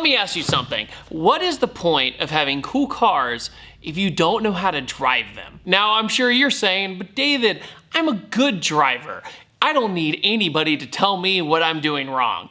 let me ask you something. What is the point of having cool cars if you don't know how to drive them? Now, I'm sure you're saying, but David, I'm a good driver. I don't need anybody to tell me what I'm doing wrong.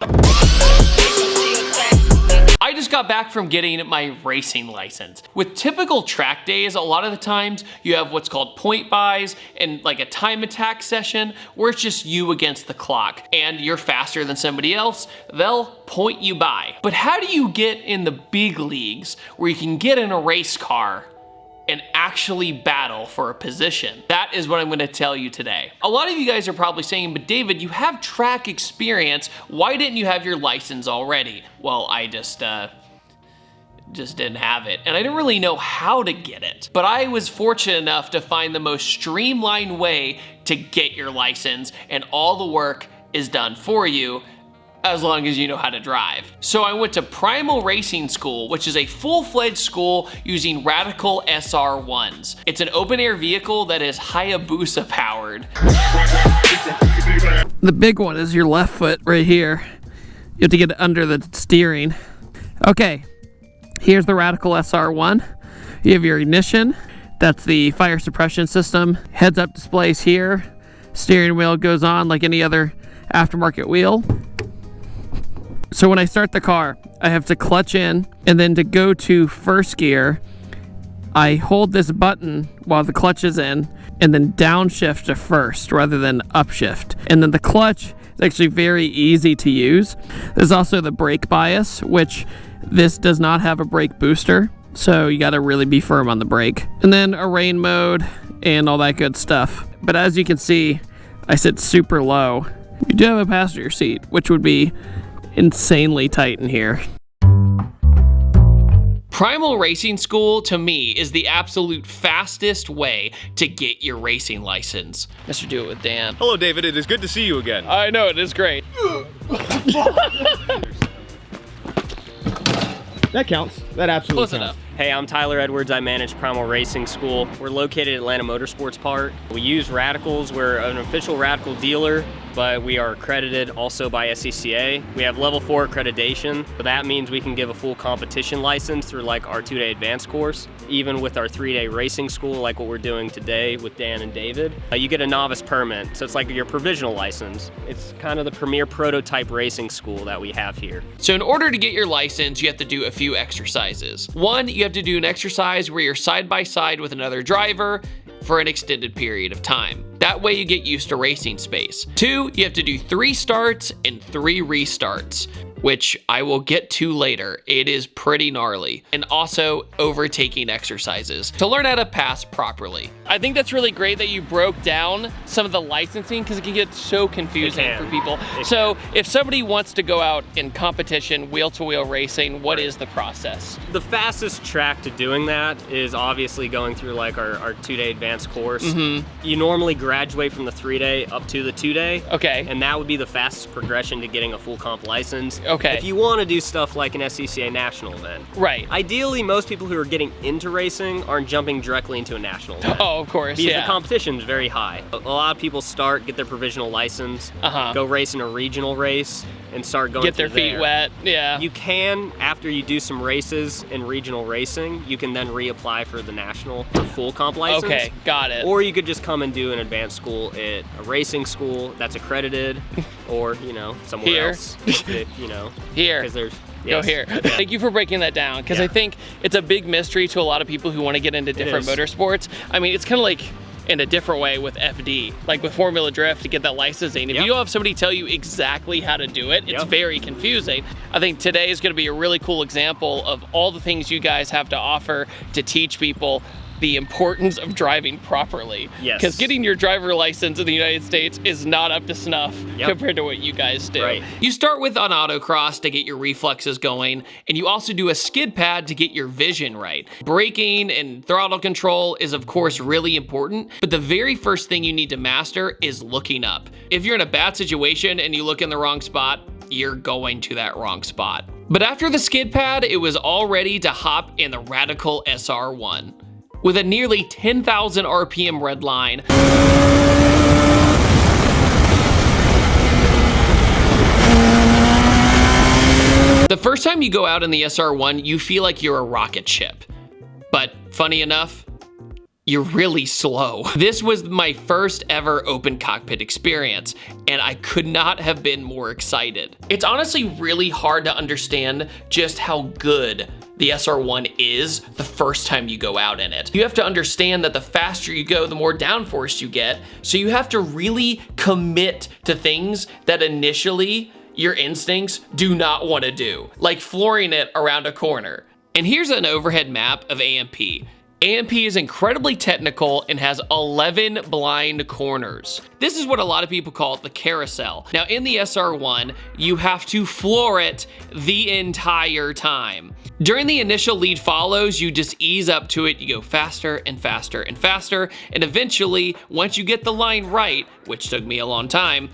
I just got back from getting my racing license. With typical track days, a lot of the times you have what's called point buys and like a time attack session where it's just you against the clock and you're faster than somebody else, they'll point you by. But how do you get in the big leagues where you can get in a race car and actually battle for a position? That is what I'm gonna tell you today. A lot of you guys are probably saying, but David, you have track experience. Why didn't you have your license already? Well, I just didn't have it, and I didn't really know how to get it. But I was fortunate enough to find the most streamlined way to get your license, and all the work is done for you as long as you know how to drive. So I went to Primal Racing School, which is a full-fledged school using Radical SR1s. It's an open-air vehicle that is Hayabusa powered. The big one is your left foot right here. You have to get it under the steering. Okay, here's the Radical SR1. You have your ignition. That's the fire suppression system. Heads-up displays here. Steering wheel goes on like any other aftermarket wheel. So when I start the car, I have to clutch in, and then to go to first gear, I hold this button while the clutch is in, and then downshift to first rather than upshift. And then the clutch is actually very easy to use. There's also the brake bias, which this does not have a brake booster, so you gotta really be firm on the brake. And then a rain mode and all that good stuff. But as you can see, I sit super low. You do have a passenger seat, which would be insanely tight in here. Primal Racing School, to me, is the absolute fastest way to get your racing license. Mr. Do It With Dan. Hello, David. It is good to see you again. I know, it is great. That counts. That absolutely Close enough. Hey, I'm Tyler Edwards. I manage Primal Racing School. We're located at Atlanta Motorsports Park. We use Radicals. We're an official Radical dealer, but we are accredited also by SCCA. We have level 4 accreditation, so that means we can give a full competition license through like our 2-day advanced course. Even with our 3-day racing school, like what we're doing today with Dan and David, you get a novice permit, so it's like your provisional license. It's kind of the premier prototype racing school that we have here. So in order to get your license, you have to do a few exercises. One, you have to do an exercise where you're side by side with another driver for an extended period of time. That way you get used to racing space. 2, you have to do 3 starts and 3 restarts, which I will get to later. It is pretty gnarly. And also overtaking exercises to learn how to pass properly. I think that's really great that you broke down some of the licensing because it can get so confusing for people. So if somebody wants to go out in competition, wheel-to-wheel racing, what is the process? The fastest track to doing that is obviously going through like our 2-day advanced course. You normally graduate from the 3-day up to the 2-day. Okay. And that would be the fastest progression to getting a full comp license. Okay. If you want to do stuff like an SCCA national event. Right. Ideally, most people who are getting into racing aren't jumping directly into a national event. Oh, of course, because yeah. the competition is very high. A lot of people start, get their provisional license, go race in a regional race, and start going Get their feet wet, yeah. You can, after you do some races in regional racing, you can then reapply for the national or full comp license. Okay, got it. Or you could just come and do an advanced school at a racing school that's accredited, or, you know, somewhere Here. else. If, you know. Here. Because there's, Go here. Thank you for breaking that down, because I think it's a big mystery to a lot of people who want to get into different motorsports. I mean, it's kind of like in a different way with FD, like with Formula Drift to get that licensing. If you don't have somebody tell you exactly how to do it, it's very confusing. I think today is going to be a really cool example of all the things you guys have to offer to teach people the importance of driving properly. Yes. Because getting your driver license in the United States is not up to snuff compared to what you guys do. Right. You start with on autocross to get your reflexes going, and you also do a skid pad to get your vision right. Braking and throttle control is of course really important, but the very first thing you need to master is looking up. If you're in a bad situation and you look in the wrong spot, you're going to that wrong spot. But after the skid pad, it was all ready to hop in the Radical SR1. With a nearly 10,000 RPM red line, The first time you go out in the SR1, you feel like you're a rocket ship. But funny enough, you're really slow. This was my first ever open cockpit experience, and I could not have been more excited. It's honestly really hard to understand just how good the SR1 is the first time you go out in it. You have to understand that the faster you go, the more downforce you get, so you have to really commit to things that initially your instincts do not want to do, like flooring it around a corner. And here's an overhead map of AMP. AMP is incredibly technical and has 11 blind corners. This is what a lot of people call the carousel. Now in the SR1, you have to floor it the entire time. During the initial lead follows, you just ease up to it, you go faster and faster and faster, and eventually, once you get the line right, which took me a long time,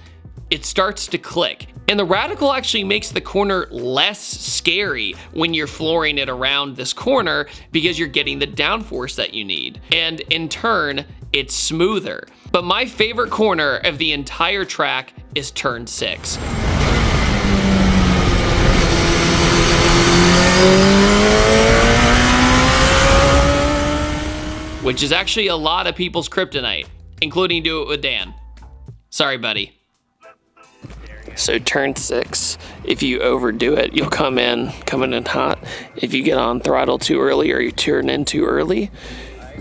it starts to click. And the radical actually makes the corner less scary when you're flooring it around this corner because you're getting the downforce that you need. And in turn, it's smoother. But my favorite corner of the entire track is turn 6. Which is actually a lot of people's kryptonite, including Do It With Dan. Sorry, buddy. So turn 6, if you overdo it, you'll come in hot. If you get on throttle too early or you turn in too early,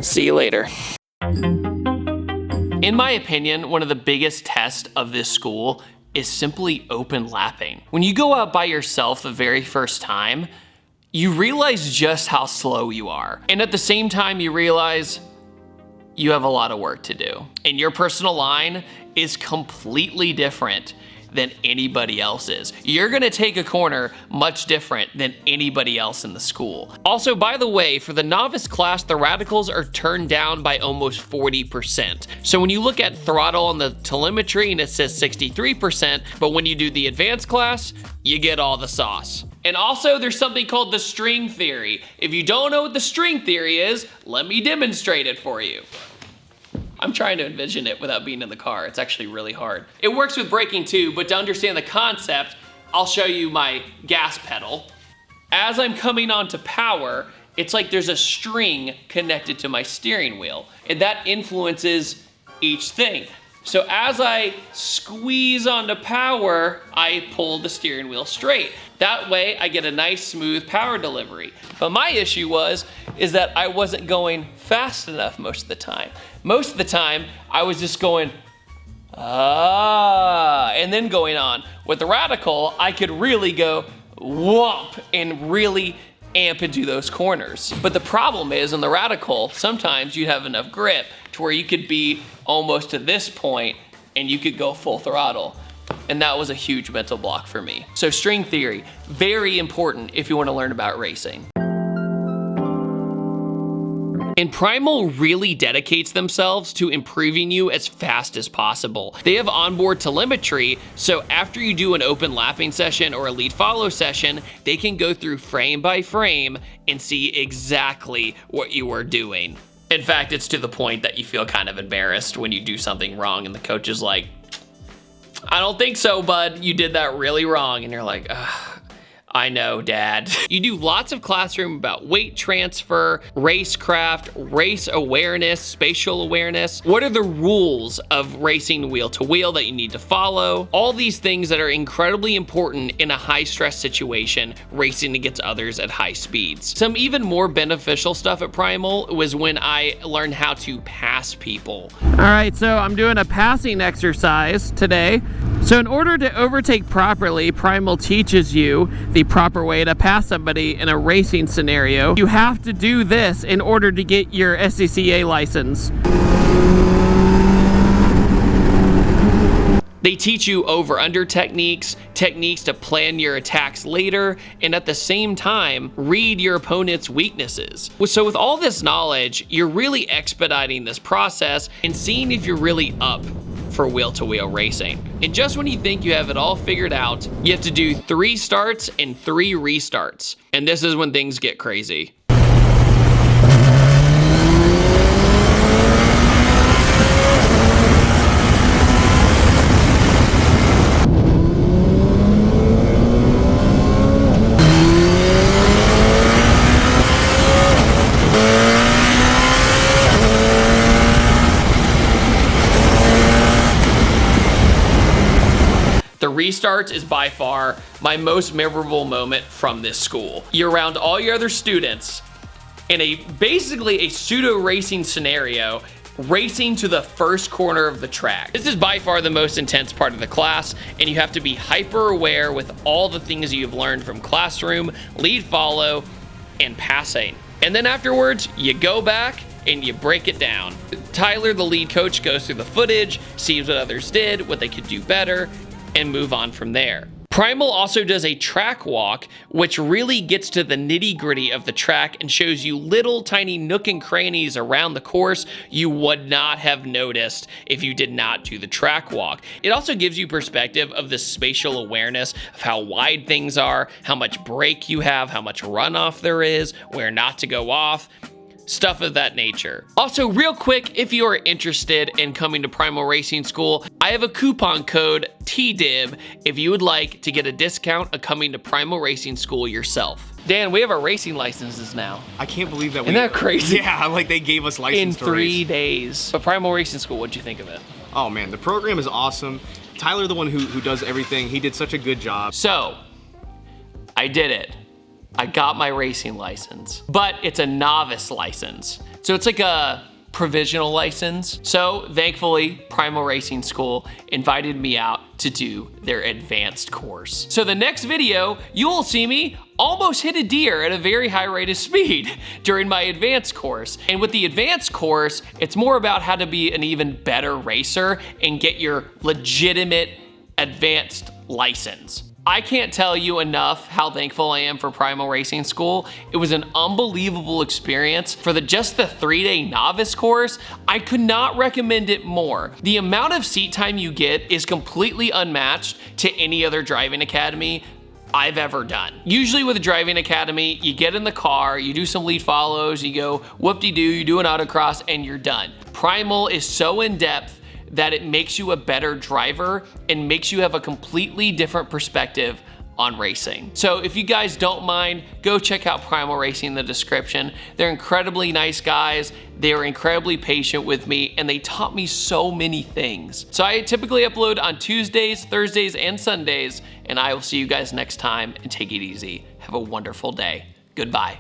see you later. In my opinion, one of the biggest tests of this school is simply open lapping. When you go out by yourself the very first time, you realize just how slow you are. And at the same time, you realize you have a lot of work to do. And your personal line is completely different than anybody else's. You're gonna take a corner much different than anybody else in the school. Also, by the way, for the novice class, the radicals are turned down by almost 40%. So when you look at throttle on the telemetry and it says 63%, but when you do the advanced class, you get all the sauce. And also there's something called the string theory. If you don't know what the string theory is, let me demonstrate it for you. I'm trying to envision it without being in the car. It's actually really hard. It works with braking too, but to understand the concept, I'll show you my gas pedal. As I'm coming onto power, it's like there's a string connected to my steering wheel, and that influences each thing. So as I squeeze onto power, I pull the steering wheel straight. That way I get a nice smooth power delivery. But my issue is that I wasn't going fast enough most of the time. Most of the time I was just going, and then going on. With the radical, I could really go whomp and really amp into those corners. But the problem is in the radical, sometimes you have enough grip to where you could be almost to this point and you could go full throttle. And that was a huge mental block for me. So string theory, very important if you want to learn about racing. And Primal really dedicates themselves to improving you as fast as possible. They have onboard telemetry, so after you do an open lapping session or a lead follow session, they can go through frame by frame and see exactly what you are doing. In fact, it's to the point that you feel kind of embarrassed when you do something wrong and the coach is like, I don't think so, bud. You did that really wrong. And you're like, I know, Dad. You do lots of classroom about weight transfer, racecraft, race awareness, spatial awareness. What are the rules of racing wheel to wheel that you need to follow? All these things that are incredibly important in a high stress situation, racing against others at high speeds. Some even more beneficial stuff at Primal was when I learned how to pass people. All right, so I'm doing a passing exercise today. So in order to overtake properly, Primal teaches you the proper way to pass somebody in a racing scenario. You have to do this in order to get your SCCA license. They teach you over-under techniques to plan your attacks later, and at the same time, read your opponent's weaknesses. So with all this knowledge, you're really expediting this process and seeing if you're really up for wheel-to-wheel racing. And just when you think you have it all figured out, you have to do 3 starts and 3 restarts. And this is when things get crazy. starts is by far my most memorable moment from this school. You're around all your other students in basically a pseudo racing scenario, racing to the first corner of the track. This is by far the most intense part of the class, and you have to be hyper aware with all the things you've learned from classroom, lead follow, and passing. And then afterwards, you go back and you break it down. Tyler, the lead coach, goes through the footage, sees what others did, what they could do better, and move on from there. Primal also does a track walk, which really gets to the nitty-gritty of the track and shows you little tiny nook and crannies around the course you would not have noticed if you did not do the track walk. It also gives you perspective of the spatial awareness of how wide things are, how much brake you have, how much runoff there is, where not to go off, stuff of that nature. Also, real quick, if you are interested in coming to Primal Racing School, I have a coupon code TDIB if you would like to get a discount of coming to Primal Racing School yourself. Dan, we have our racing licenses now. I can't believe that. Isn't that crazy? Yeah, like they gave us license in to 3 race. days. But Primal Racing School, what'd you think of it? Oh man, the program is awesome. Tyler, the one who does everything, he did such a good job. So, I did it. I got my racing license, but it's a novice license. So it's like a provisional license. So thankfully, Primal Racing School invited me out to do their advanced course. So the next video, you will see me almost hit a deer at a very high rate of speed during my advanced course. And with the advanced course, it's more about how to be an even better racer and get your legitimate advanced license. I can't tell you enough how thankful I am for Primal Racing School. It was an unbelievable experience. For just the 3-day novice course, I could not recommend it more. The amount of seat time you get is completely unmatched to any other driving academy I've ever done. Usually with a driving academy, you get in the car, you do some lead follows, you go whoop-de-doo, you do an autocross, and you're done. Primal is so in-depth that it makes you a better driver and makes you have a completely different perspective on racing. So if you guys don't mind, go check out Primal Racing in the description. They're incredibly nice guys. They were incredibly patient with me and they taught me so many things. So I typically upload on Tuesdays, Thursdays, and Sundays, and I will see you guys next time, and take it easy. Have a wonderful day. Goodbye.